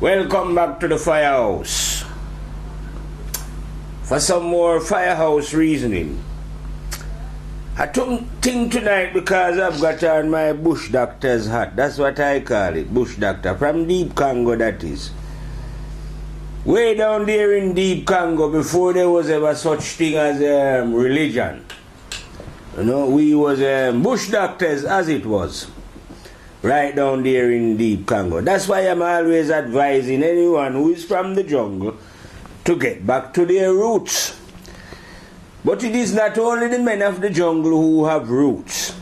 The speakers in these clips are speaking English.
Welcome back to the firehouse for some more firehouse reasoning. I think tonight because I've got on my bush doctor's hat. That's what I call it, bush doctor, from deep Congo, that is. Way down there in deep Congo, before there was ever such thing as religion. You know, we was bush doctors as it was. Right down there in deep Congo. That's why I'm always advising anyone who is from the jungle to get back to their roots. But it is not only the men of the jungle who have roots.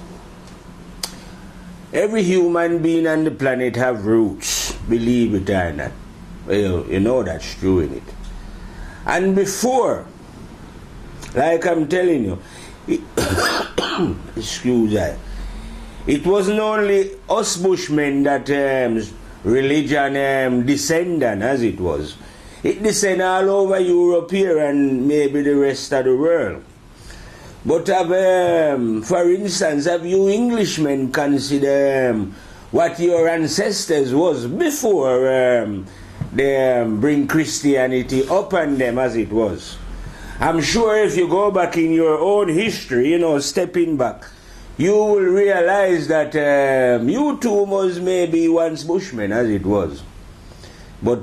Every human being on the planet have roots, believe it or not. Well, you know that's true in it. And before, like I'm telling you, excuse me, it wasn't only us Bushmen that religion descended as it was. It descended all over Europe here and maybe the rest of the world. But for instance, have you Englishmen consider what your ancestors was before they bring Christianity upon them as it was? I'm sure if you go back in your own history, you know, stepping back, you will realize that you too was maybe once Bushmen as it was. But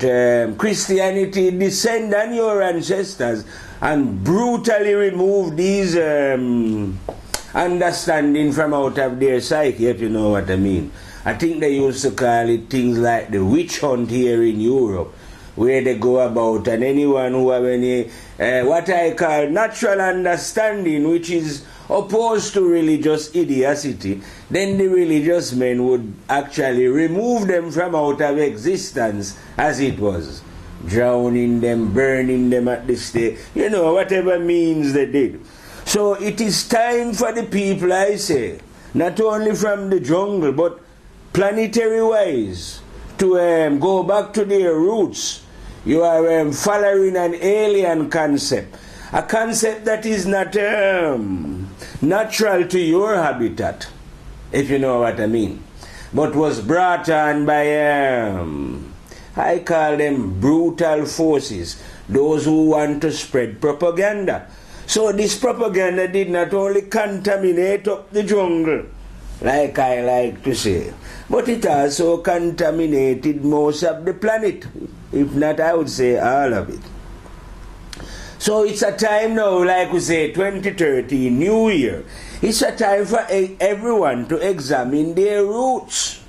Christianity descended on your ancestors and brutally removed these understanding from out of their psyche, if you know what I mean. I think they used to call it things like the witch hunt here in Europe, where they go about, and anyone who have any, what I call natural understanding, which is opposed to religious idiocy, then the religious men would actually remove them from out of existence as it was. Drowning them, burning them at the stake, you know, whatever means they did. So it is time for the people, I say, not only from the jungle, but planetary-wise, to go back to their roots. You are following an alien concept, a concept that is not natural to your habitat, if you know what I mean, but was brought on by, I call them brutal forces, those who want to spread propaganda. So this propaganda did not only contaminate up the jungle, like I like to say, but it also contaminated most of the planet, if not I would say all of it. So it's a time now, like we say, 2030, New Year. It's a time for everyone to examine their roots.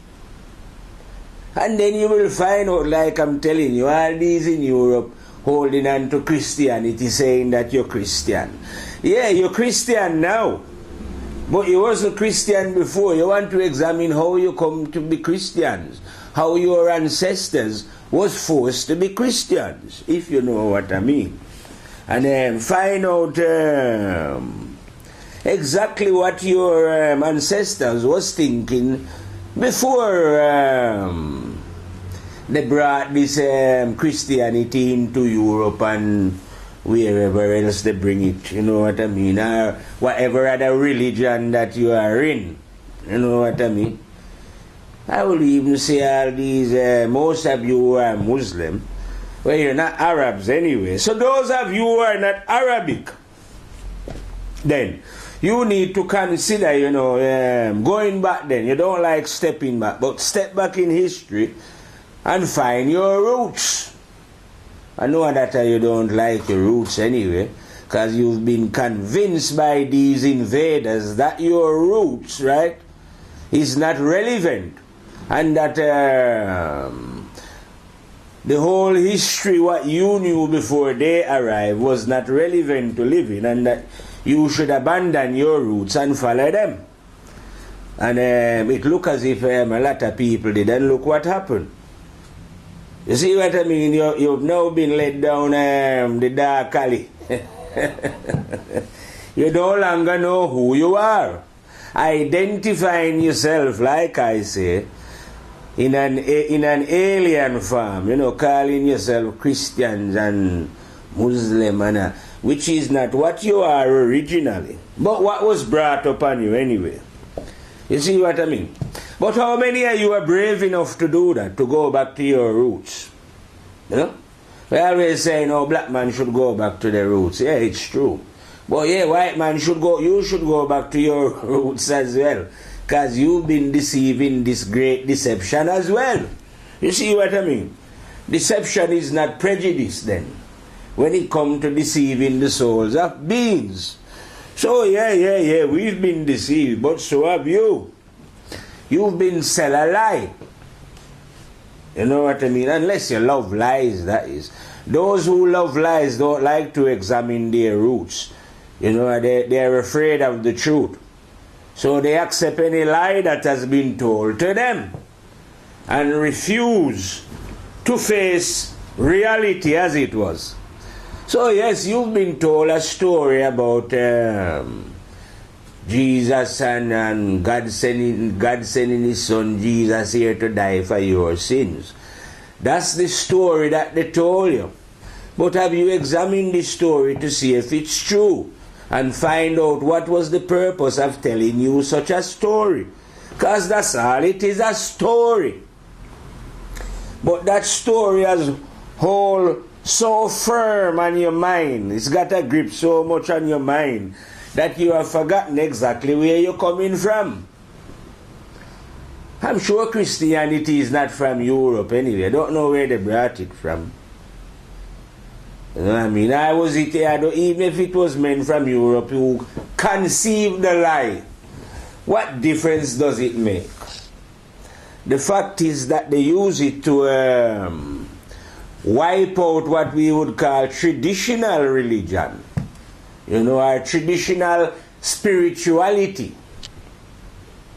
And then you will find out, like I'm telling you, all these in Europe holding on to Christianity, saying that you're Christian. Yeah, you're Christian now, but you wasn't Christian before. You want to examine how you come to be Christians, how your ancestors was forced to be Christians, if you know what I mean. And then find out exactly what your ancestors was thinking before they brought this Christianity into Europe and wherever else they bring it, you know what I mean, or whatever other religion that you are in, you know what I mean. I will even say all these, most of you who are Muslim, well, you're not Arabs anyway. So those of you who are not Arabic, then you need to consider, you know, going back then. You don't like stepping back, but step back in history and find your roots. I know that you don't like your roots anyway, because you've been convinced by these invaders that your roots, right, is not relevant, and that the whole history, what you knew before they arrived, was not relevant to living, and that you should abandon your roots and follow them. And it looked as if a lot of people did, and look what happened. You see what I mean? You've now been led down the dark alley. You no longer know who you are. Identifying yourself, like I say, in an alien form, you know, calling yourself Christians and Muslim, and which is not what you are originally, but what was brought upon you anyway. You see what I mean? But how many of you are brave enough to do that, to go back to your roots? You know? We always say, black man should go back to their roots. Yeah, it's true. But yeah, white man you should go back to your roots as well. Because you've been deceiving this great deception as well. You see what I mean? Deception is not prejudice then, when it comes to deceiving the souls of beings. So yeah, we've been deceived, but so have you. You've been sell a lie. You know what I mean? Unless you love lies, that is. Those who love lies don't like to examine their roots. You know, they're afraid of the truth. So they accept any lie that has been told to them and refuse to face reality as it was. So yes, you've been told a story about Jesus and God sending his son Jesus here to die for your sins. That's the story that they told you. But have you examined the story to see if it's true and find out what was the purpose of telling you such a story? Because that's all it is, a story. But that story has hold so firm on your mind. It's got a grip so much on your mind that you have forgotten exactly where you're coming from. I'm sure Christianity is not from Europe anyway. I don't know where they brought it from. You know what I mean? Even if it was men from Europe who conceived the lie, what difference does it make? The fact is that they use it to wipe out what we would call traditional religion. You know, our traditional spirituality.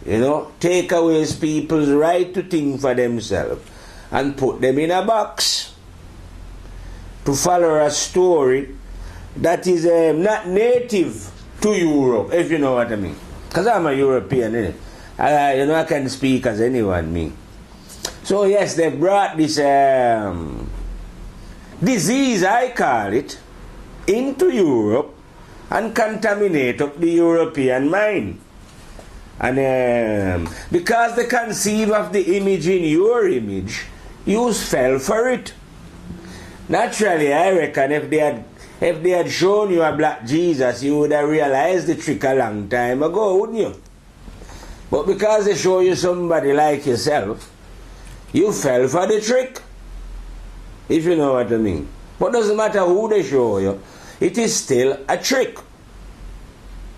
You know, take away people's right to think for themselves and put them in a box to follow a story that is not native to Europe, if you know what I mean. Because I'm a European, innit? I can speak as anyone, me. So yes, they brought this disease, I call it, into Europe and contaminate up the European mind. And because they conceive of the image in your image, you fell for it. Naturally, I reckon if they had shown you a black Jesus, you would have realized the trick a long time ago, wouldn't you? But because they show you somebody like yourself, you fell for the trick, if you know what I mean. But it doesn't matter who they show you, it is still a trick.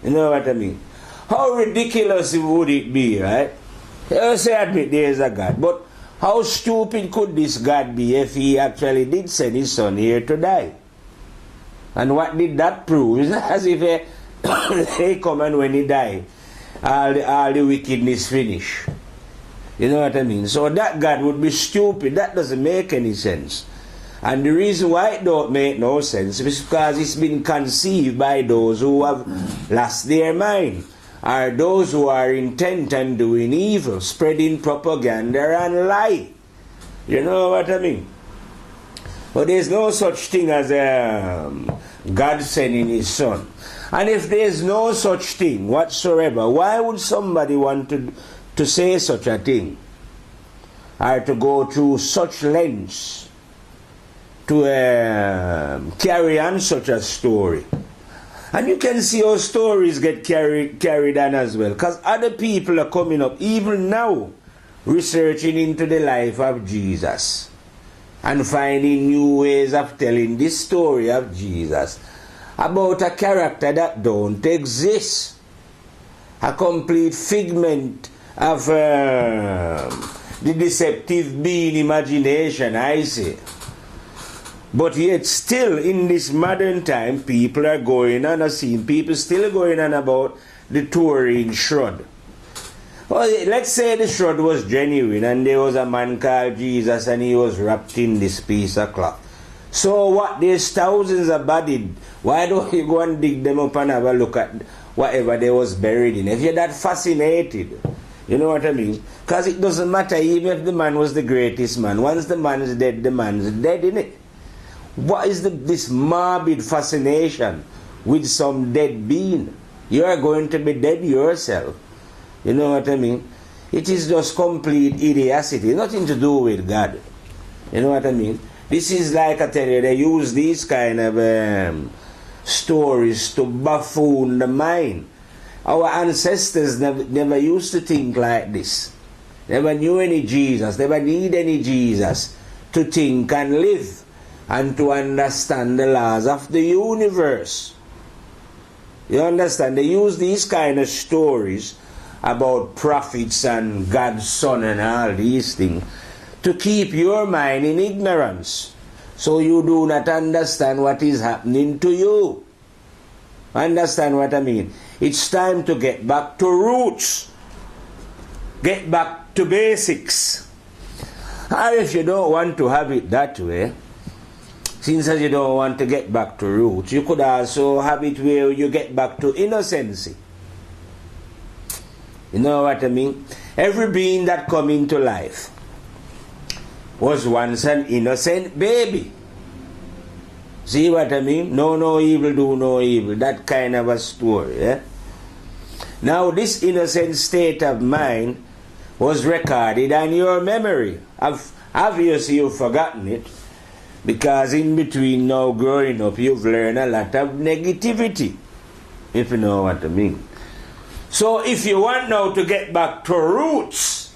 You know what I mean? How ridiculous would it be, right? You say, admit there is a God, but how stupid could this God be if he actually did send his son here to die? And what did that prove? It's not as if he come and when he died, all the wickedness finish. You know what I mean? So that God would be stupid. That doesn't make any sense. And the reason why it don't make no sense is because it's been conceived by those who have lost their mind, or those who are intent on doing evil, spreading propaganda and lie. You know what I mean? But there's no such thing as God sending his son. And if there's no such thing whatsoever, why would somebody want to say such a thing? Or to go through such lengths to carry on such a story? And you can see how stories get carried on as well. Because other people are coming up, even now, researching into the life of Jesus and finding new ways of telling this story of Jesus about a character that don't exist. A complete figment of the deceptive being imagination, I say. But yet still in this modern time, people are going on, I've seen people still going on about the Turin shroud. Well, let's say the shroud was genuine and there was a man called Jesus and he was wrapped in this piece of cloth. So what? There's thousands of bodies. Why don't you go and dig them up and have a look at whatever they was buried in? If you're that fascinated, you know what I mean? Because it doesn't matter even if the man was the greatest man. Once the man is dead, the man is dead, innit? What is this morbid fascination with some dead being? You are going to be dead yourself. You know what I mean? It is just complete idiocy. Nothing to do with God. You know what I mean? This is like I tell you, they use these kind of stories to buffoon the mind. Our ancestors never used to think like this. Never knew any Jesus, never need any Jesus to think and live and to understand the laws of the universe. You understand? They use these kind of stories about prophets and God's Son and all these things to keep your mind in ignorance, so you do not understand what is happening to you. Understand what I mean? It's time to get back to roots. Get back to basics. Or if you don't want to have it that way, since you don't want to get back to roots, you could also have it where you get back to innocency. You know what I mean? Every being that come into life was once an innocent baby. See what I mean? No evil, do no evil. That kind of a story. Eh? Now this innocent state of mind was recorded on your memory. Obviously you've forgotten it, because in between now growing up you've learned a lot of negativity, if you know what I mean. So if you want now to get back to roots,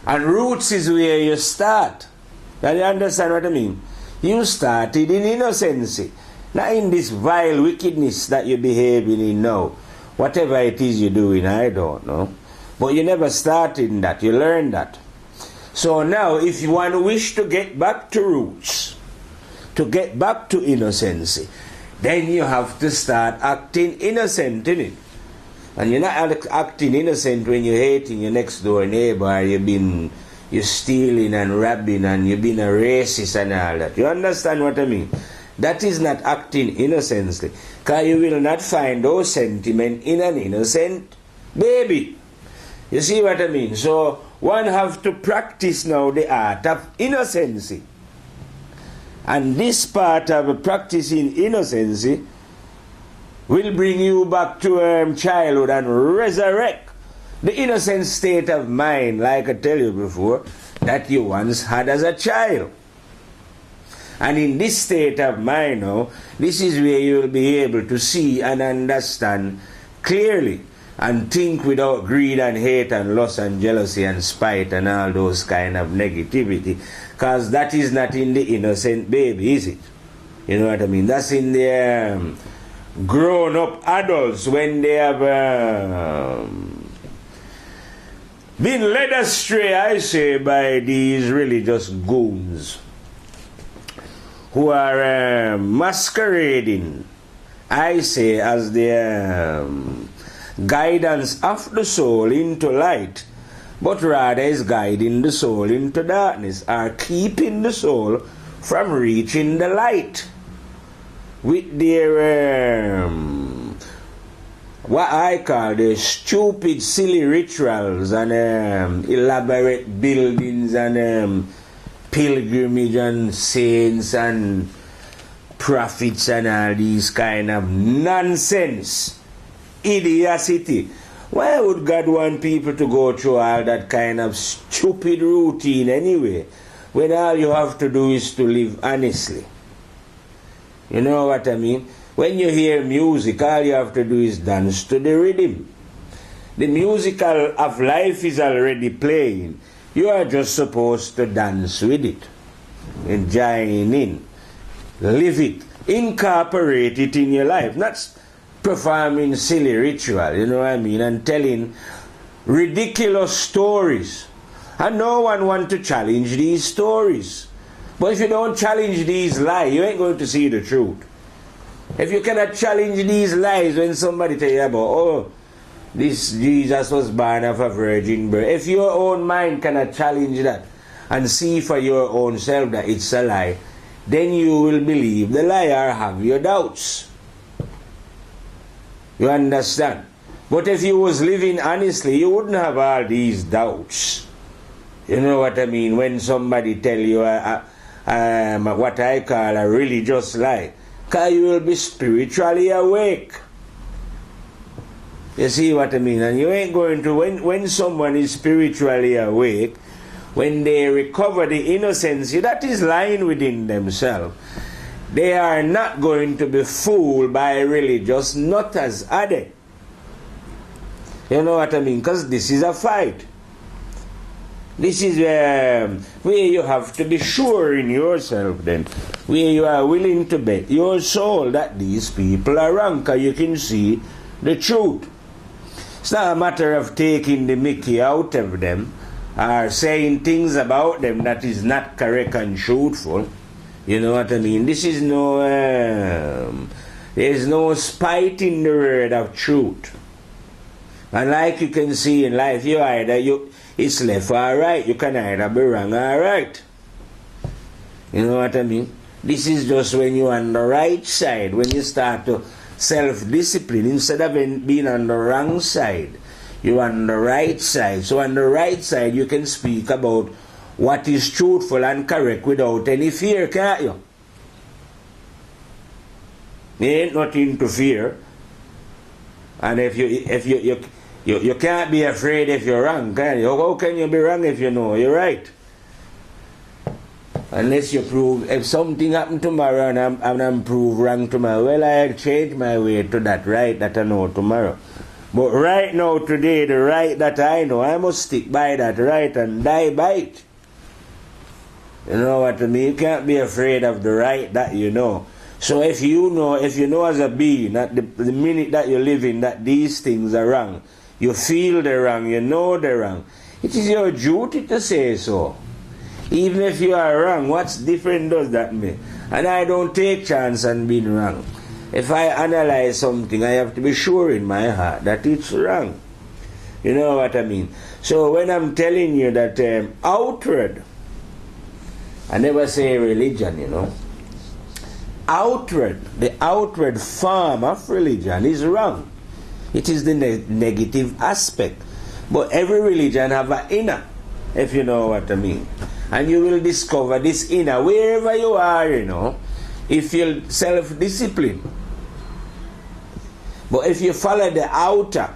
and roots is where you start. Now you understand what I mean? You started in innocency, not in this vile wickedness that you're behaving in now. Whatever it is you're doing, I don't know. But you never started in that, you learned that. So now if you want to wish to get back to roots, to get back to innocency, then you have to start acting innocent, innit? And you're not acting innocent when you're hating your next door neighbor, you're stealing and robbing and you've been a racist and all that. You understand what I mean? That is not acting innocently, because you will not find those sentiments in an innocent baby. You see what I mean? So one have to practice now the art of innocency. And this part of practicing innocency will bring you back to childhood and resurrect the innocent state of mind, like I tell you before, that you once had as a child. And in this state of mind now, this is where you will be able to see and understand clearly and think without greed and hate and lust and jealousy and spite and all those kind of negativity, because that is not in the innocent baby, is it? You know what I mean? That's in the grown-up adults when they have been led astray, I say, by these religious goons who are masquerading, I say, as the guidance of the soul into light, but rather is guiding the soul into darkness, or keeping the soul from reaching the light with their what I call the stupid, silly rituals and elaborate buildings and pilgrimage and saints and prophets and all these kind of nonsense, idiocy. Why would God want people to go through all that kind of stupid routine anyway, when all you have to do is to live honestly? You know what I mean? When you hear music, all you have to do is dance to the rhythm. The musical of life is already playing. You are just supposed to dance with it, and join in, live it, incorporate it in your life. Not performing silly ritual, you know what I mean, and telling ridiculous stories. And no one wants to challenge these stories. But if you don't challenge these lies, you ain't going to see the truth. If you cannot challenge these lies when somebody tell you about, oh, this Jesus was born of a virgin birth, if your own mind cannot challenge that and see for your own self that it's a lie, then you will believe the lie or have your doubts. You understand? But if you was living honestly, you wouldn't have all these doubts. You know what I mean? When somebody tell you what I call a religious lie, because you will be spiritually awake. You see what I mean? And you ain't going to, when someone is spiritually awake, when they recover the innocency that is lying within themselves, they are not going to be fooled by religious nutters, are they? You know what I mean? Because this is a fight. This is where you have to be sure in yourself then, where you are willing to bet your soul that these people are wrong, because you can see the truth. It's not a matter of taking the mickey out of them or saying things about them that is not correct and truthful. You know what I mean? This is no, there's no spite in the word of truth. And like you can see in life, it's left or right. You can either be wrong or right. You know what I mean? This is just when you're on the right side, when you start to self-discipline, instead of being on the wrong side, you're on the right side. So on the right side, you can speak about what is truthful and correct without any fear, can't you? There ain't nothing to fear. And if you can't be afraid if you're wrong, can you? How can you be wrong if you know you're right? Unless you prove, if something happened tomorrow and I'm proved wrong tomorrow, well, I'll change my way to that right that I know tomorrow. But right now, today, the right that I know, I must stick by that right and die by it. You know what I mean? You can't be afraid of the right that you know. So if you know as a being that the minute that you live in that these things are wrong, you feel they're wrong, you know they're wrong, it is your duty to say so. Even if you are wrong, what's different does that mean? And I don't take chance on being wrong. If I analyze something, I have to be sure in my heart that it's wrong. You know what I mean? So when I'm telling you that outward, I never say religion, you know. The outward form of religion is wrong. It is the negative aspect. But every religion have an inner, if you know what I mean. And you will discover this inner wherever you are, you know, if you self-discipline. But if you follow the outer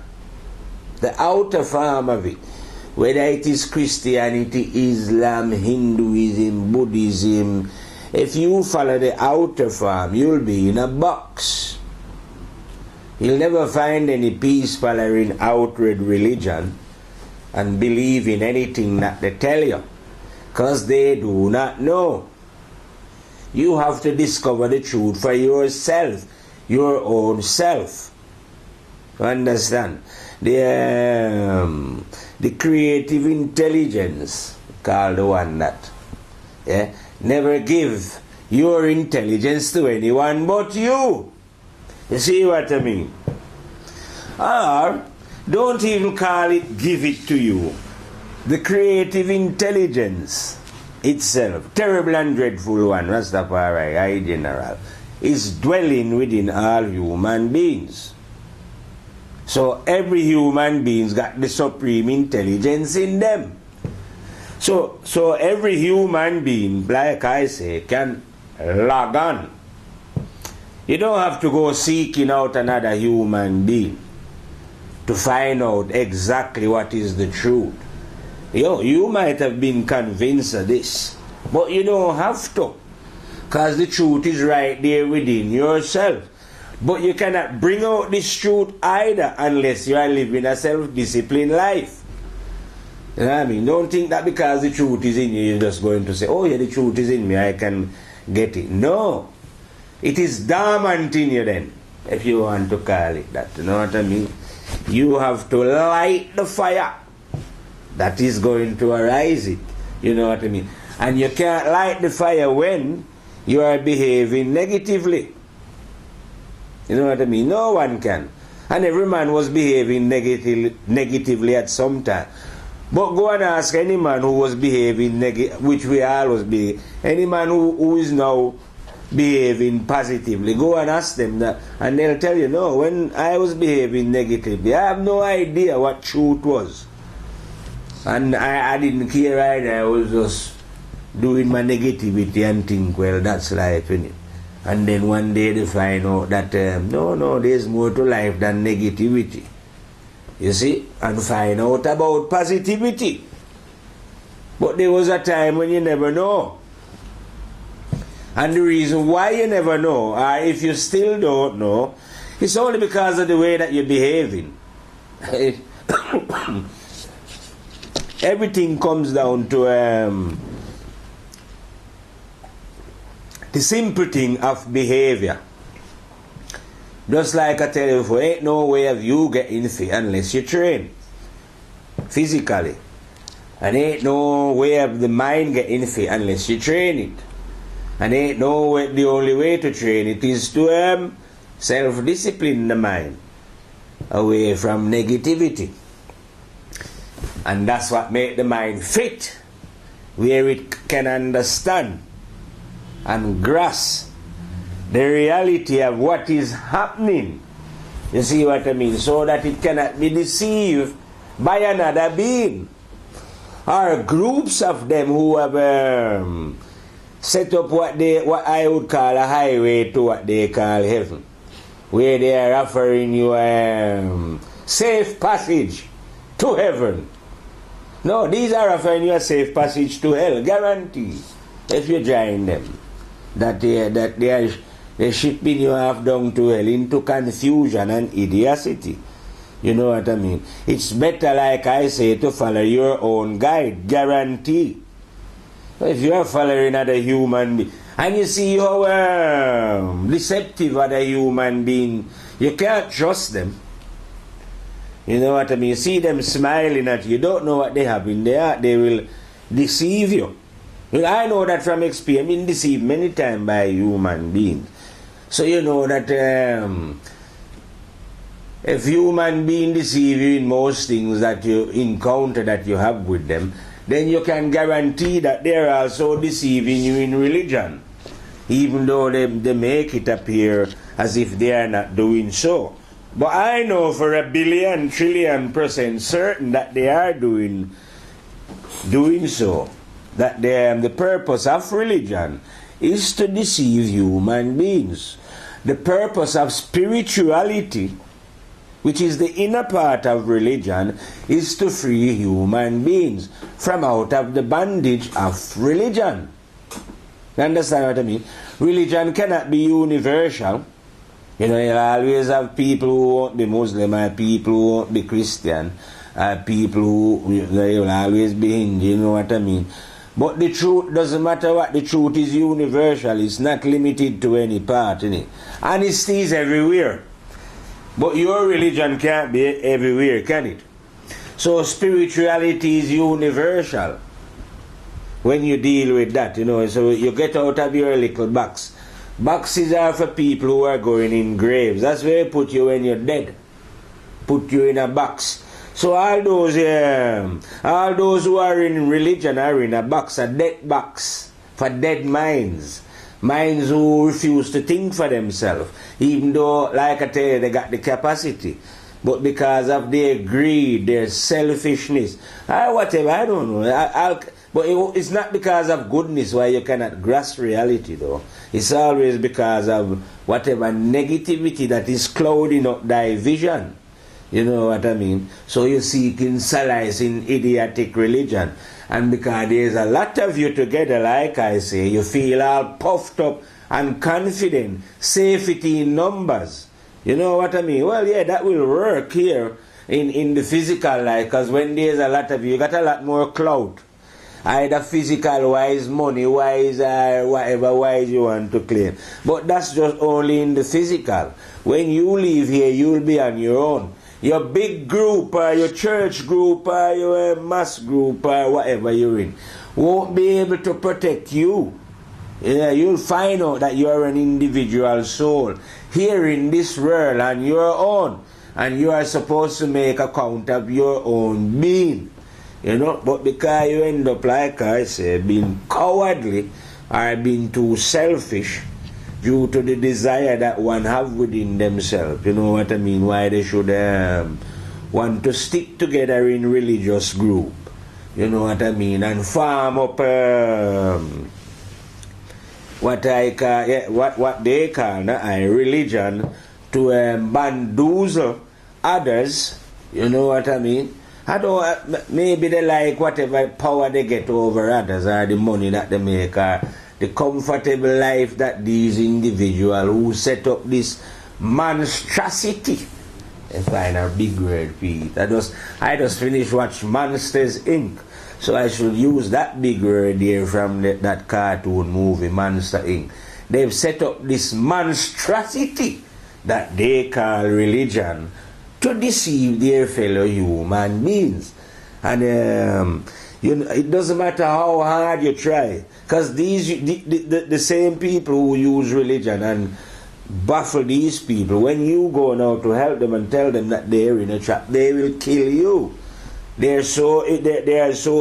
form of it, whether it is Christianity, Islam, Hinduism, Buddhism, if you follow the outer form, you'll be in a box. You'll never find any peace following outward religion and believe in anything that they tell you, because they do not know. You have to discover the truth for yourself, your own self. Understand? The creative intelligence, called the one that, never give your intelligence to anyone but you. You see what I mean? Or, don't even call it give it to you. The creative intelligence itself, terrible and dreadful one, Rastafari, I general, is dwelling within all human beings. So every human being's got the supreme intelligence in them. So every human being, like I say, can log on. You don't have to go seeking out another human being to find out exactly what is the truth. You might have been convinced of this, but you don't have to, because the truth is right there within yourself. But you cannot bring out this truth either unless you are living a self-disciplined life. You know what I mean? Don't think that because the truth is in you, you're just going to say, oh yeah, the truth is in me, I can get it. No. It is dormant in you then, if you want to call it that. You know what I mean? You have to light the fire that is going to arise it. You know what I mean? And you can't light the fire when you are behaving negatively. You know what I mean? No one can. And every man was behaving negatively at some time. But go and ask any man who was behaving which we always be, any man who is now behaving positively, go and ask them that, and they'll tell you, no, when I was behaving negatively, I have no idea what truth was. And I didn't care either. I was just doing my negativity and think, well, that's life, innit? And then one day they find out that, no, there's more to life than negativity. You see? And find out about positivity. But there was a time when you never know. And the reason why you never know, or if you still don't know, it's only because of the way that you're behaving. Everything comes down to the simple thing of behavior. Just like I tell you before, ain't no way of you getting fit unless you train physically. And ain't no way of the mind getting fit unless you train it. And ain't no way, the only way to train it is to self-discipline the mind away from negativity. And that's what makes the mind fit, where it can understand and grasp the reality of what is happening. You see what I mean? So that it cannot be deceived by another being, or groups of them who have set up what I would call a highway to what they call heaven, where they are offering you safe passage to heaven. No, these are offering you a safe passage to hell, guaranteed, if you join them. That they're shipping you half down to hell into confusion and idiocy. You know what I mean? It's better, like I say, to follow your own guide, guarantee. If you are following other human being, and you see how deceptive other human being, you can't trust them. You know what I mean? You see them smiling at you, you don't know what they have in their heart, they will deceive you. Well, I know that from experience. I've been deceived many times by human beings. So you know that if human beings deceive you in most things that you encounter that you have with them, then you can guarantee that they are also deceiving you in religion, even though they make it appear as if they are not doing so. But I know for 1 trillion% certain that they are doing so. That the purpose of religion is to deceive human beings. The purpose of spirituality, which is the inner part of religion, is to free human beings from out of the bondage of religion. You understand what I mean? Religion cannot be universal. You know, you'll always have people who won't be Muslim, or people who won't be Christian, or people who will always be Hindu, you know what I mean? But the truth, doesn't matter what, the truth is universal. It's not limited to any part, innit? Honesty is everywhere. But your religion can't be everywhere, can it? So spirituality is universal when you deal with that, you know. So you get out of your little box. Boxes are for people who are going in graves. That's where they put you when you're dead. Put you in a box. So all those who are in religion are in a box, a dead box for dead minds. Minds who refuse to think for themselves, even though, like I tell you, they got the capacity. But because of their greed, their selfishness, whatever, I don't know. But it's not because of goodness why you cannot grasp reality, though. It's always because of whatever negativity that is clouding up thy vision. You know what I mean? So you seek in solace in idiotic religion. And because there's a lot of you together, like I say, you feel all puffed up and confident, safety in numbers. You know what I mean? Well, yeah, that will work here in the physical life, because when there's a lot of you, you got a lot more clout. Either physical wise, money wise, or whatever wise you want to claim. But that's just only in the physical. When you leave here, you'll be on your own. Your big group, or your church group, or your mass group, or whatever you're in, won't be able to protect you. Yeah, you'll find out that you're an individual soul here in this world on your own, and you are supposed to make account of your own being. You know, but because you end up, like I say, being cowardly or being too selfish due to the desire that one have within themselves, you know what I mean, why they should want to stick together in religious group, you know what I mean, and farm up what I call, what they call religion to bamboozle others, you know what I mean, I don't, maybe they like whatever power they get over others, or the money that they make, or the comfortable life that these individuals who set up this monstrosity. I find a big word, Pete. I just finished watching Monsters Inc. So I should use that big word there from that cartoon movie, Monster Inc. They've set up this monstrosity that they call religion to deceive their fellow human beings. And it doesn't matter how hard you try, because the same people who use religion and baffle these people, when you go now to help them and tell them that they're in a trap, they will kill you. They are so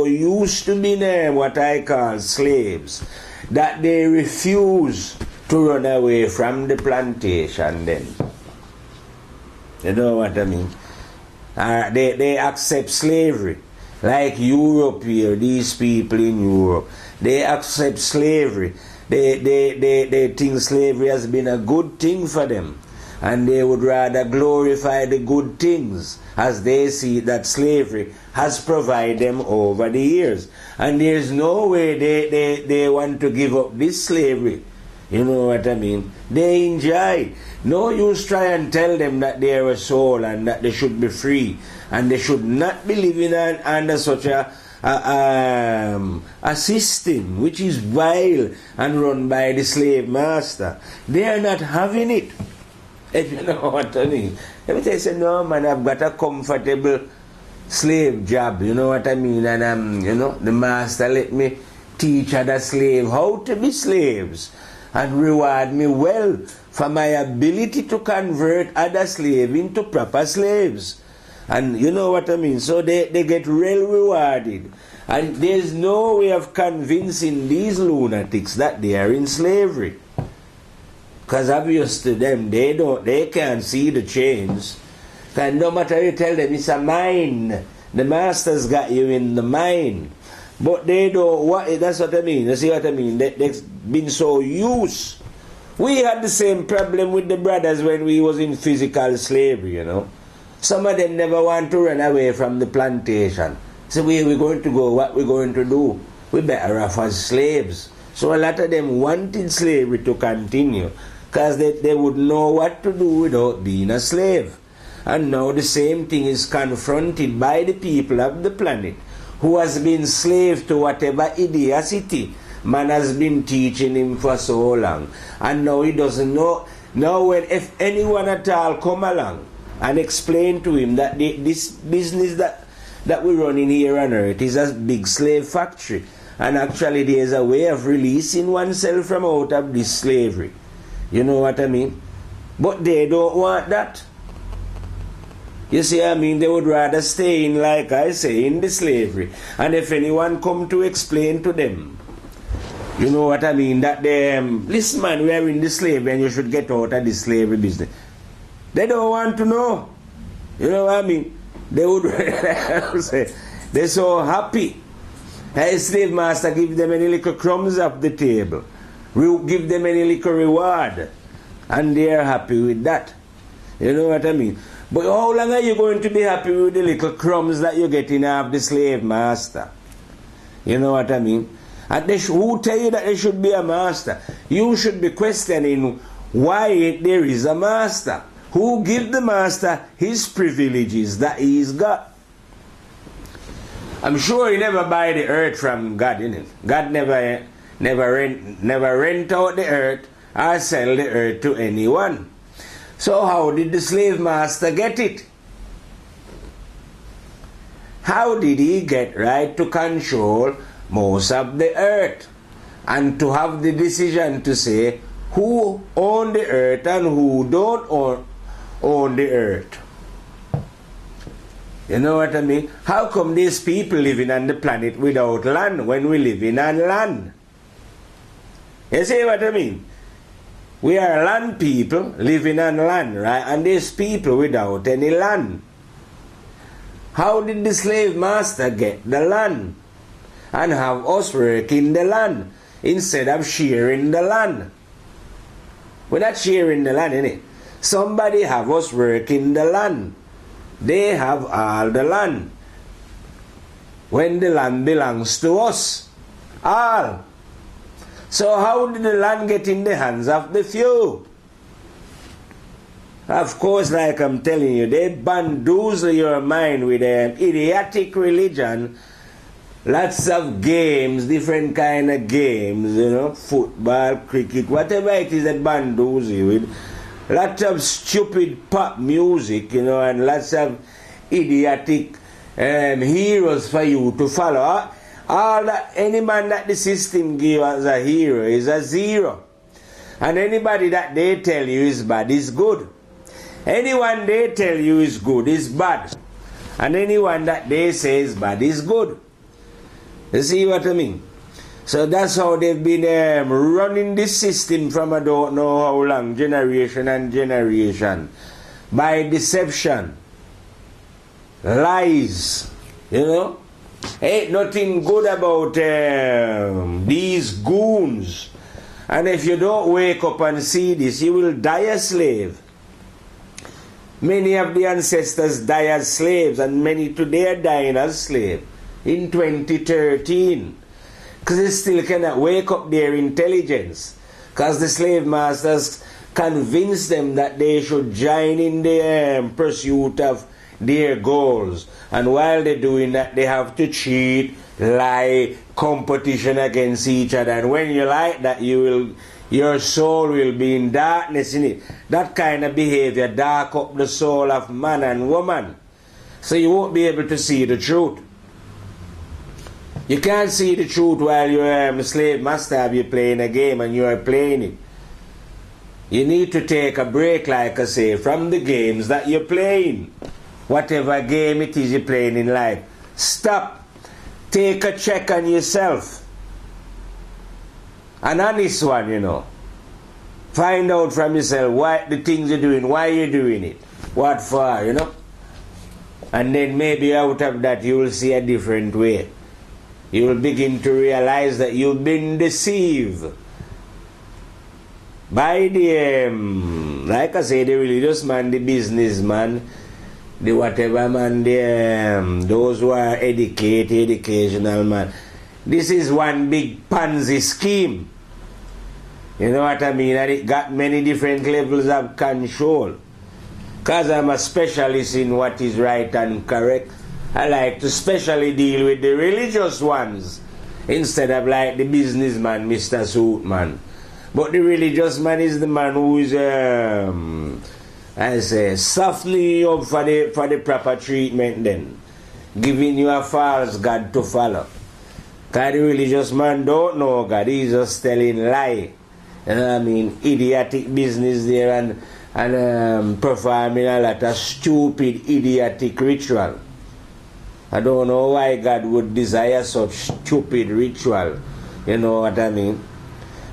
used to being what I call slaves that they refuse to run away from the plantation then. You know what I mean? They accept slavery. Like Europe here, these people in Europe, they accept slavery. They think slavery has been a good thing for them. And they would rather glorify the good things as they see that slavery has provided them over the years. And there's no way they want to give up this slavery. You know what I mean? They enjoy. No use try and tell them that they are a soul and that they should be free. And they should not be living under such a system which is vile and run by the slave master. They are not having it. If you know what I mean. Let me tell you, say, no man, I've got a comfortable slave job, you know what I mean, and the master let me teach other slaves how to be slaves and reward me well for my ability to convert other slaves into proper slaves. And you know what I mean? So they get real rewarded. And there's no way of convincing these lunatics that they are in slavery. Because obvious to them, they can't see the change. And no matter you tell them it's a mine, the master's got you in the mine. But they don't, that's what I mean. You see what I mean? They've been so used. We had the same problem with the brothers when we was in physical slavery, you know. Some of them never want to run away from the plantation. So where we going to go? What we going to do? We better off as slaves. So a lot of them wanted slavery to continue because they would know what to do without being a slave. And now the same thing is confronted by the people of the planet who has been slave to whatever idiocy man has been teaching him for so long. And now he doesn't know. Now if anyone at all come along and explain to him that this business that we're running here on earth is a big slave factory, and actually there's a way of releasing oneself from out of this slavery. You know what I mean? But they don't want that. You see, I mean, they would rather stay in, like I say, in the slavery. And if anyone come to explain to them, you know what I mean, that they, listen man, we are in the slavery and you should get out of the slavery business. They don't want to know. You know what I mean? They would say, they're so happy. Hey, slave master, give them any little crumbs off the table. Give them any little reward. And they're happy with that. You know what I mean? But how long are you going to be happy with the little crumbs that you're getting off the slave master? You know what I mean? And who tell you that there should be a master? You should be questioning why there is a master. Who give the master his privileges that he's got? I'm sure he never buy the earth from God, innit? God never rent out the earth or sell the earth to anyone. So how did the slave master get it? How did he get right to control most of the earth and to have the decision to say who own the earth and who don't own the earth? You know what I mean? How come these people living on the planet without land when we living on land? You see what I mean? We are land people living on land, right? And there's people without any land. How did the slave master get the land and have us working the land instead of sharing the land? We're not sharing the land, innit? Somebody have us working the land. They have all the land. when the land belongs to us all. So how did the land get in the hands of the few? Of course, like I'm telling you, they bamboozle your mind with an idiotic religion. Lots of games, different kind of games, you know, football, cricket, whatever it is that bamboozle you with. Lots of stupid pop music, you know, and lots of idiotic heroes for you to follow. All that, any man that the system give as a hero is a zero. And anybody that they tell you is bad is good. Anyone they tell you is good is bad. And anyone that they say is bad is good. You see what I mean? So that's how they've been running this system from I don't know how long, generation and generation. By deception. Lies. You know? Ain't nothing good about these goons. And if you don't wake up and see this, you will die a slave. Many of the ancestors die as slaves, and many today are dying as slaves in 2013. Because they still cannot wake up their intelligence. Because the slave masters convinced them that they should join in the pursuit of their goals. And while they're doing that, they have to cheat, lie, competition against each other. And when you like that, your soul will be in darkness in it. That kind of behavior dark up the soul of man and woman. So you won't be able to see the truth. You can't see the truth while you're a slave master have you playing a game and you are playing it. You need to take a break, like I say, from the games that you're playing. Whatever game it is you're playing in life. Stop. Take a check on yourself. An honest one, you know. Find out from yourself why the things you're doing, why you're doing it, what for, you know. And then maybe out of that you will see a different way. You will begin to realize that you've been deceived by the, like I say, the religious man, the businessman, the whatever man, the, those who are educated, educational man. This is one big Ponzi scheme. You know what I mean? And it got many different levels of control. Because I'm a specialist in what is right and correct, I like to specially deal with the religious ones instead of like the businessman, Mr. Suitman. But the religious man is the man who is, I say, softening you up for the proper treatment then. Giving you a false God to follow. Because the religious man don't know God, he's just telling lie. You know what I mean? Idiotic business there and performing a lot of stupid, idiotic ritual. I don't know why God would desire such stupid ritual. You know what I mean?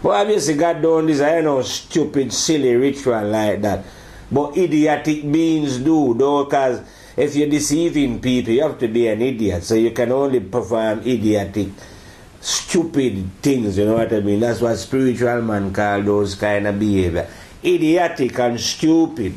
But obviously God don't desire no stupid, silly ritual like that. But idiotic beings do, though, because if you're deceiving people, you have to be an idiot. So you can only perform idiotic, stupid things, you know what I mean? That's what spiritual man call those kind of behavior. Idiotic and stupid.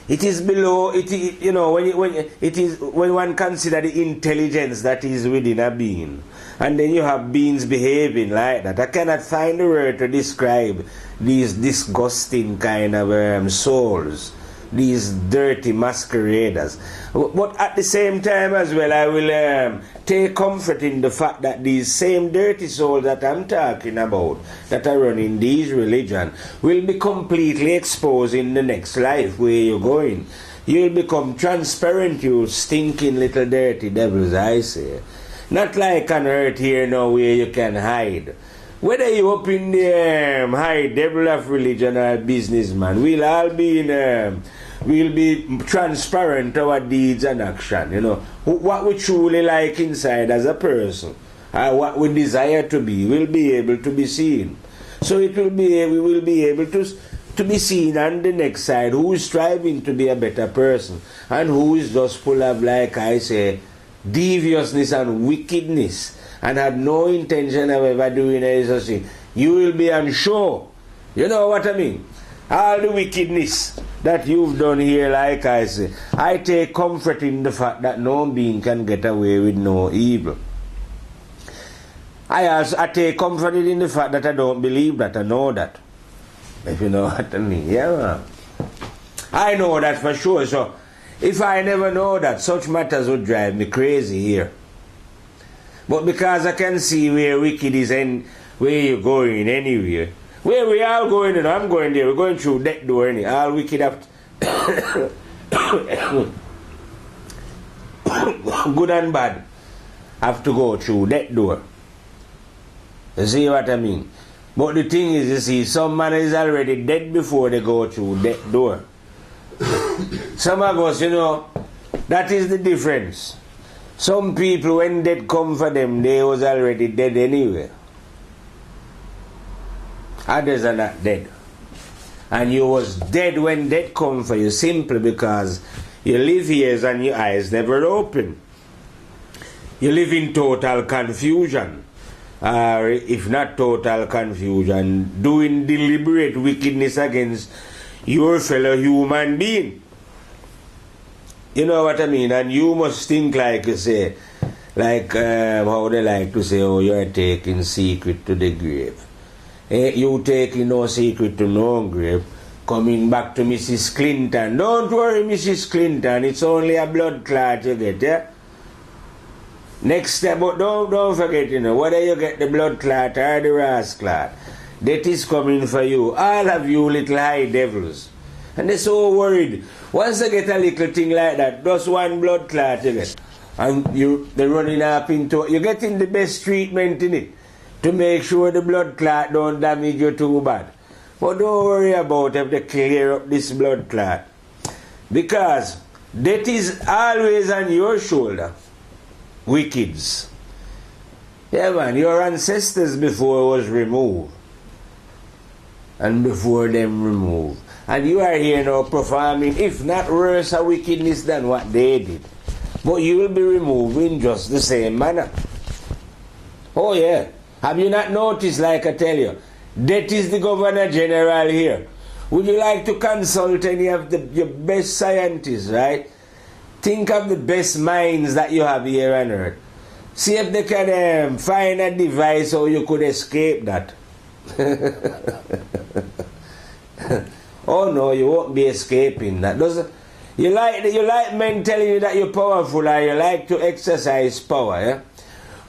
It is below, you know, when one consider the intelligence that is within a being, and then you have beings behaving like that. I cannot find the word to describe these disgusting kind of souls, these dirty masqueraders. But at the same time as well, I will take comfort in the fact that these same dirty souls that I'm talking about, that are running these religions, will be completely exposed in the next life where you're going. You'll become transparent, you stinking little dirty devils, I say. Not like on earth here now where you can hide. Whether you up in the high devil of religion or businessman, we'll all be in we'll be transparent to our deeds and action, you know. What we truly like inside as a person, what we desire to be, will be able to be seen. So we will be able to be seen on the next side, who is striving to be a better person, and who is just full of, like I say, deviousness and wickedness, and had no intention of ever doing any such thing. You will be unsure. You know what I mean? All the wickedness that you've done here, like I say, I take comfort in the fact that no being can get away with no evil. I take comfort in the fact that I don't believe that, I know that. If you know what I mean. Yeah, man. I know that for sure. So if I never know that, such matters would drive me crazy here. But because I can see where wicked is and where you're going anywhere. Where we all going, you know, I'm going there. We're going through that door, any. All wicked have good and bad have to go through that door. You see what I mean? But the thing is, you see, some man is already dead before they go through that door. Some of us, you know, that is the difference. Some people, when death come for them, they was already dead anyway. Others are not dead. And you was dead when death come for you, simply because you live ears and your eyes never open. You live in total confusion. Or if not total confusion, doing deliberate wickedness against your fellow human being. You know what I mean? And you must think like you say, like how they like to say, oh, you're taking secret to the grave. You taking no secret to no grave. Coming back to Mrs. Clinton. Don't worry, Mrs. Clinton, it's only a blood clot you get, yeah? Next step, but don't forget, you know, whether you get the blood clot or the ras clot, death is coming for you. All of you little high devils. And they're so worried. Once they get a little thing like that, just one blood clot you get. And they're running up into it. You're getting the best treatment in it to make sure the blood clot don't damage you too bad. But don't worry about if they clear up this blood clot. Because death is always on your shoulder. Wicked's. Yeah, man, your ancestors before was removed. And before them removed. And you are here now performing, if not worse, a wickedness than what they did. But you will be removed in just the same manner. Oh, yeah. Have you not noticed, like I tell you, death is the Governor General here. Would you like to consult any of your best scientists, right? Think of the best minds that you have here on earth. See if they can find a device how you could escape that. Oh no, you won't be escaping that. You like men telling you that you're powerful, or you like to exercise power, yeah?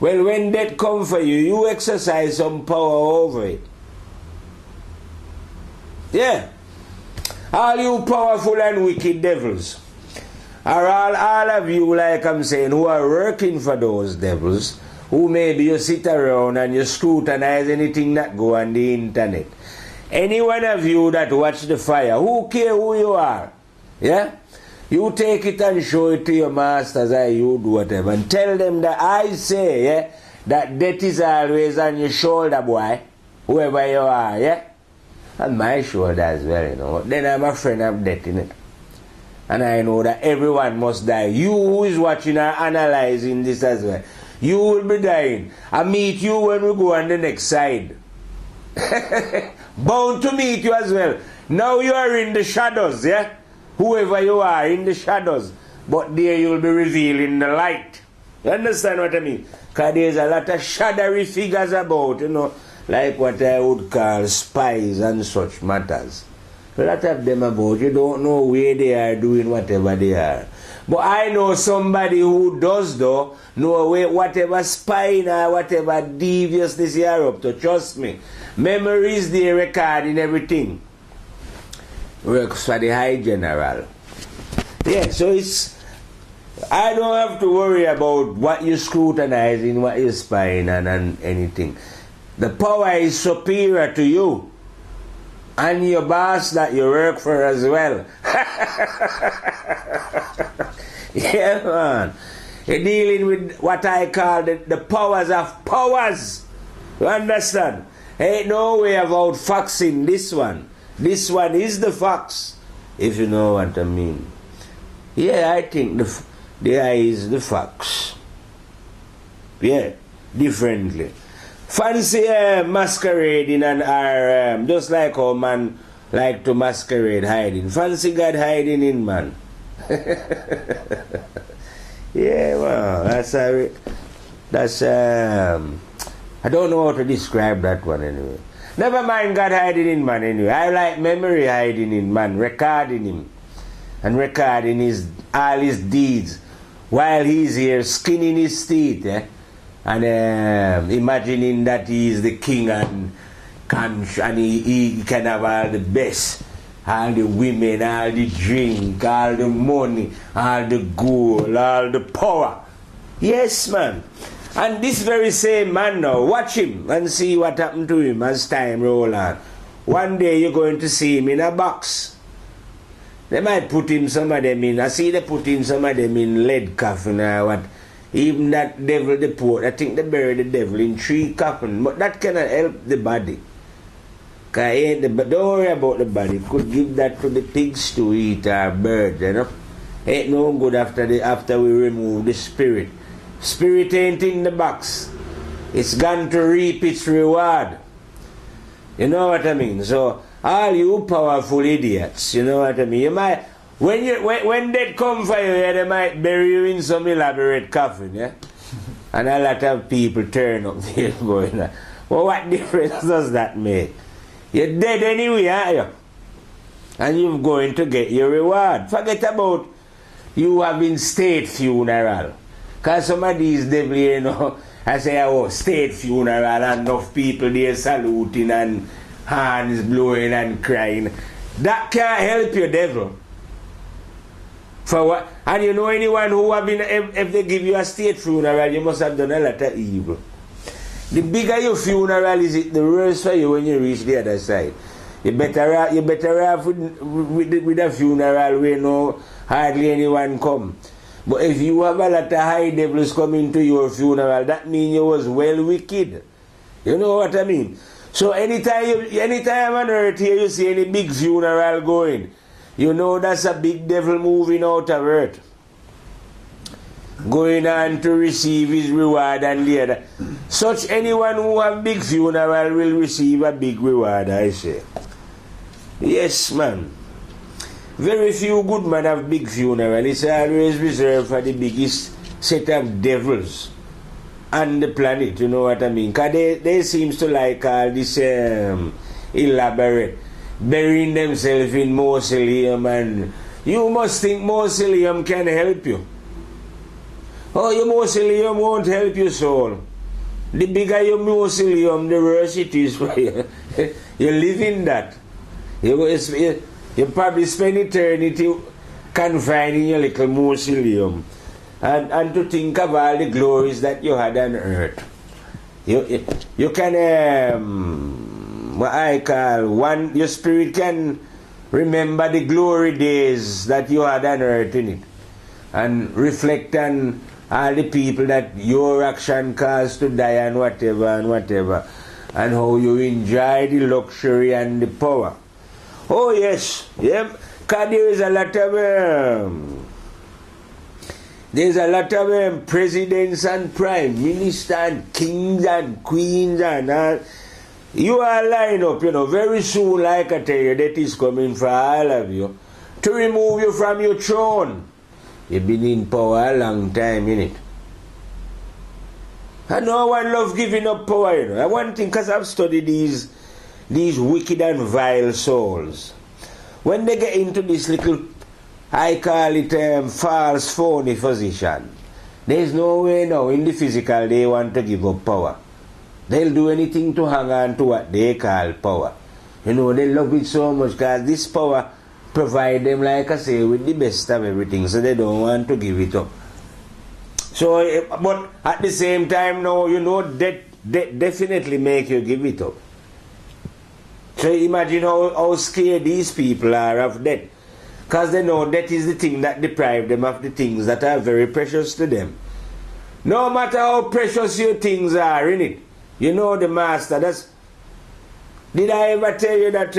Well, when death comes for you, you exercise some power over it. Yeah. All you powerful and wicked devils, are all of you, like I'm saying, who are working for those devils, who maybe you sit around and you scrutinize anything that go on the internet. Any one of you that watch the fire, who care who you are? Yeah? You take it and show it to your masters, or you do whatever, and tell them that I say, yeah, that death is always on your shoulder, boy, whoever you are, yeah? On my shoulder as well, you know. Then I'm a friend of death, innit? And I know that everyone must die. You who is watching or analyzing this as well, you will be dying. I meet you when we go on the next side. Bound to meet you as well. Now you are in the shadows, yeah? Whoever you are, in the shadows. But there you will be revealed in the light. You understand what I mean? Because there's a lot of shadowy figures about, you know, like what I would call spies and such matters. A lot of them about, you don't know where they are doing whatever they are. But I know somebody who does though, know where whatever spying or whatever deviousness you are up to. Trust me. Memories they recording everything. Works for the high general. Yeah, so it's, I don't have to worry about what you're scrutinizing, what you're spying and anything. The power is superior to you. And your boss that you work for as well. Yeah, man. You're dealing with what I call the powers of powers. You understand? Ain't no way about foxing this one. This one is the fox, if you know what I mean. Yeah, I think the eye is the fox. Yeah, differently. Fancy masquerading and just like how man like to masquerade hiding. Fancy God hiding in man. Yeah, well, that's I don't know how to describe that one anyway. Never mind God hiding in man anyway. I like memory hiding in man, recording him and recording all his deeds while he's here skinning his teeth, and imagining that he is the king and he can have all the best, all the women, all the drink, all the money, all the gold, all the power. Yes, man. And this very same man now, watch him and see what happened to him as time roll on. One day you're going to see him in a box. They might put him, some of them in, I see they put in some of them in lead coffin or what. Even that devil deport, I think they bury the devil in 3 coffins. But that cannot help the body. Don't worry about the body. Could give that to the pigs to eat or birds, you know. Ain't no good after we remove the spirit. Spirit ain't in the box. It's gone to reap its reward. You know what I mean? So all you powerful idiots, you know what I mean? You might when they come for you, they might bury you in some elaborate coffin, yeah? And a lot of people turn up there going, well, what difference does that make? You're dead anyway, aren't you? And you're going to get your reward. Forget about you having state funeral. Because some of these devil, you know, I say, oh, state funeral, and enough people there saluting and hands blowing and crying. That can't help you, devil. For what? And you know anyone who have been, if they give you a state funeral, you must have done a lot of evil. The bigger your funeral is, the worse for you when you reach the other side. You better off with a funeral where no hardly anyone come. But if you have a lot of high devils coming to your funeral, that means you was well wicked. You know what I mean? So anytime on earth here you see any big funeral going, you know that's a big devil moving out of earth, going on to receive his reward and the other. Such anyone who have big funeral will receive a big reward, I say. Yes, man. Very few good men have big funeral. It's always reserved for the biggest set of devils on the planet, you know what I mean? Because they seems to like all this elaborate, burying themselves in mausoleum, and you must think mausoleum can help you. Oh, your mausoleum won't help your soul. The bigger your mausoleum, the worse it is for you. You live in that. You probably spend eternity confined in your little mausoleum. And to think of all the glories that you had on earth. You can, what I call, your spirit can remember the glory days that you had on earth in it. And reflect on all the people that your action caused to die and whatever. And how you enjoy the luxury and the power. Oh yes, yeah, because there's a lot of presidents and prime ministers and kings and queens and all. You are line up, you know, very soon, like I tell you, that is coming for all of you to remove you from your throne. You've been in power a long time, innit? And no one loves giving up power, you know. One thing, because I've studied these wicked and vile souls, when they get into this little, I call it false phony position, there's no way now in the physical they want to give up power. They'll do anything to hang on to what they call power. You know, they love it so much because this power provide them, like I say, with the best of everything, so they don't want to give it up. So, but at the same time now, you know, that definitely make you give it up. So imagine how scared these people are of death. Because they know death is the thing that deprives them of the things that are very precious to them. No matter how precious your things are, innit? You know the master. Did I ever tell you that,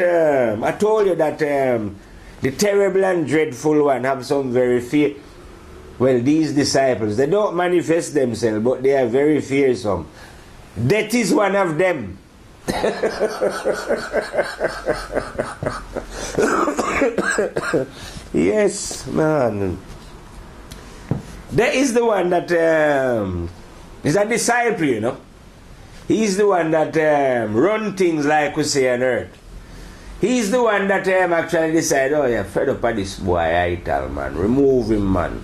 I told you that the terrible and dreadful one have some very fear. Well, these disciples, they don't manifest themselves, but they are very fearsome. Death is one of them. Yes, man. There is the one that is a disciple, you know. He's the one that run things like we say on earth. He's the one that actually decide, oh yeah, fed up of this boy, I tell man, remove him, man.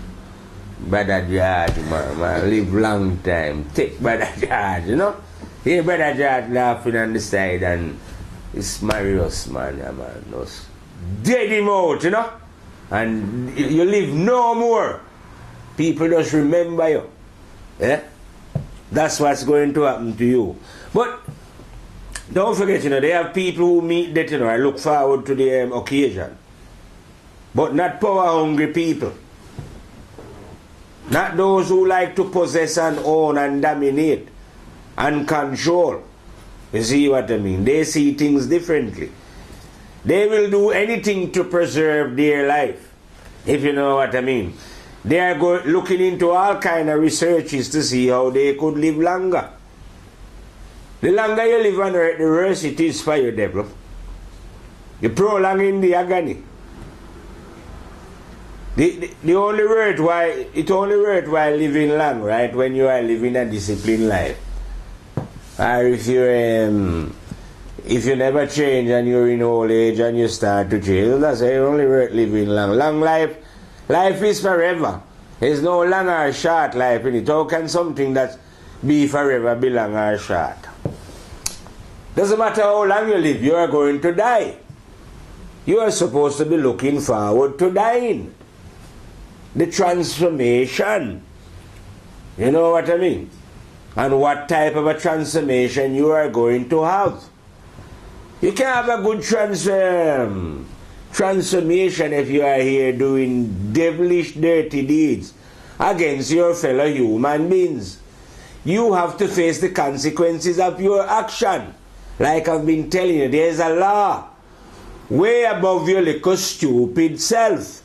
Brother George, man, live long time. Take Brother George, you know. Here Brother George laughing on the side and it's Marius, man, yeah, man. Just dead him out, you know. And you live no more. People just remember you. Yeah? That's what's going to happen to you. But don't forget, you know, they have people who meet that, you know, I look forward to the occasion. But not power-hungry people. Not those who like to possess and own and dominate and control. You see what I mean? They see things differently. They will do anything to preserve their life, if you know what I mean. They are looking into all kind of researches to see how they could live longer. The longer you live on earth, the worse it is for you, devil. You're prolonging the agony. The only worthwhile, it only worthwhile living long, right? When you are living a disciplined life. Or if you never change and you're in old age and you start to change, that's only worth living long. Long life is forever. There's no long or short life in it. How can something that be forever be long or short? Doesn't matter how long you live, you are going to die. You are supposed to be looking forward to dying. The transformation. You know what I mean? And what type of a transformation you are going to have. You can't have a good transformation if you are here doing devilish, dirty deeds against your fellow human beings. You have to face the consequences of your action. Like I've been telling you, there's a law way above your little stupid self.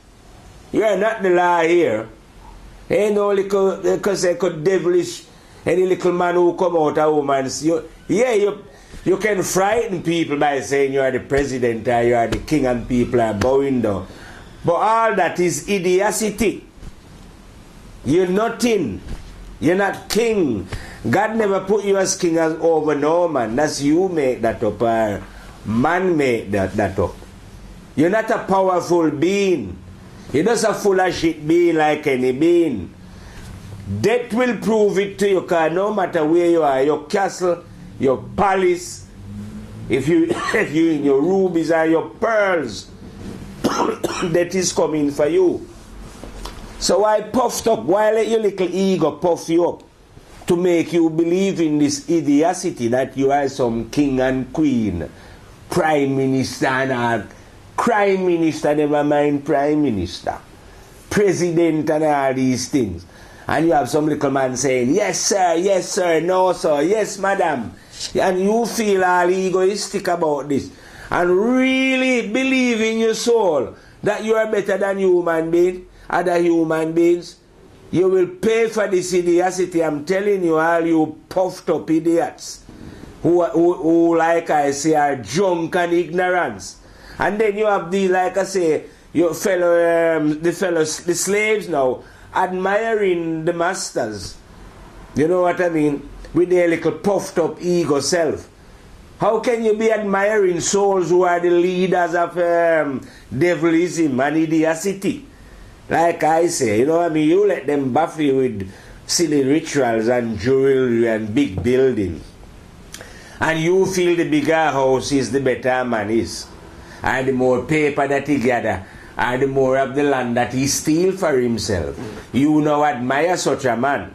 You are not the law here. Ain't no little, because they could devilish any little man who come out a woman. You can frighten people by saying you are the president or you are the king and people are bowing down. But all that is idiocy. You're nothing. You're not king. God never put you as king as over no man. That's you make that up or man make that up. You're not a powerful being. You're just a full of shit being like any being. Death will prove it to you, because no matter where you are, your castle, your palace, if you in your rubies or your pearls, death is coming for you. So why puffed up? Why let your little ego puff you up to make you believe in this idiocy that you are some king and queen, prime minister and all, crime minister, never mind prime minister, president and all these things. And you have some little man saying, yes sir, no sir, yes madam. And you feel all egoistic about this. And really believe in your soul that you are better than human beings, other human beings. You will pay for this idiocy. I'm telling you, all you puffed up idiots who like I say, are drunk and ignorance. And then you have the, like I say, your the slaves now, admiring the masters. You know what I mean? With their little puffed up ego self. How can you be admiring souls who are the leaders of devilism and idiocy? Like I say, you know what I mean? You let them buff you with silly rituals and jewelry and big buildings. And you feel the bigger house is the better man is. And the more paper that he gather, and the more of the land that he steal for himself. You now admire such a man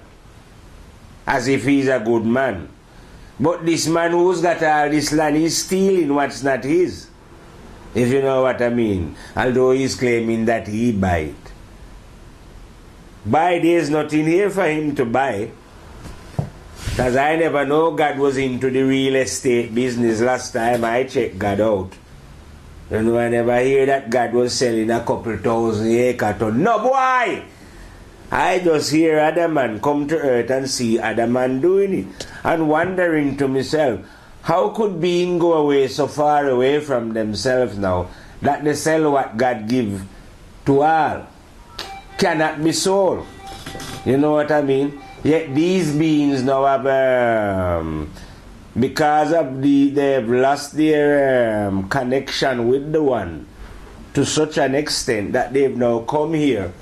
as if he's a good man. But this man who's got all this land, he's stealing what's not his. If you know what I mean. Although he's claiming that he buy it. Buy, there's nothing here for him to buy. Because I never know God was into the real estate business last time I checked God out. You know, I never hear that God was selling a couple thousand acres to no boy. I just hear other man come to earth and see other man doing it. And wondering to myself, How could being go away so far away from themselves now that they sell what God give to all? Cannot be sold. You know what I mean? Yet these beings now have, because of they've lost their connection with the one to such an extent that they've now come here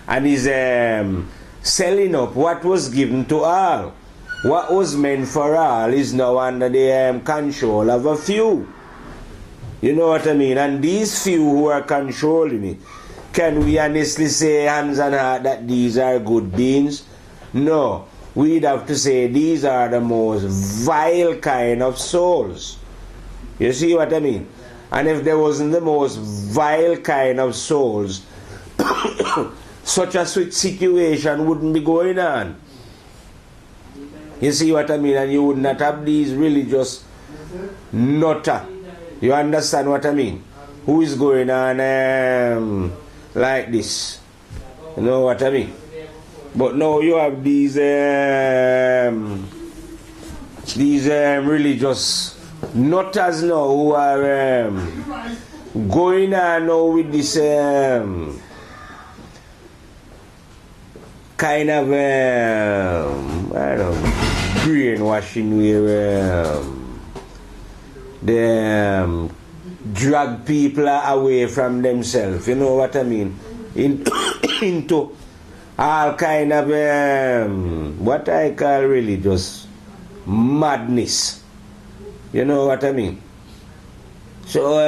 and is selling up what was given to all. What was meant for all is now under the control of a few. You know what I mean? And these few who are controlling it, can we honestly say hands on heart that these are good beings? No. We'd have to say these are the most vile kind of souls. You see what I mean? And if there wasn't the most vile kind of souls, such a situation wouldn't be going on. You see what I mean? And you would not have these religious nutter. You understand what I mean? Who is going on like this? You know what I mean? But now you have these religious nutters now who are going on now with this kind of I don't know, brainwashing where they drag people away from themselves. You know what I mean? Into all kind of what I call really just madness. You know what I mean? So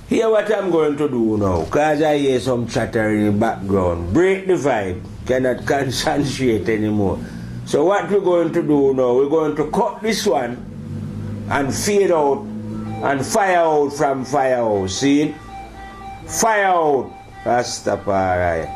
here what I'm going to do now, because I hear some chatter in the background. Break the vibe. Cannot concentrate anymore. So what we're going to do now, we're going to cut this one and fade out and fire out from firehouse. See? Fire out. Rastafari.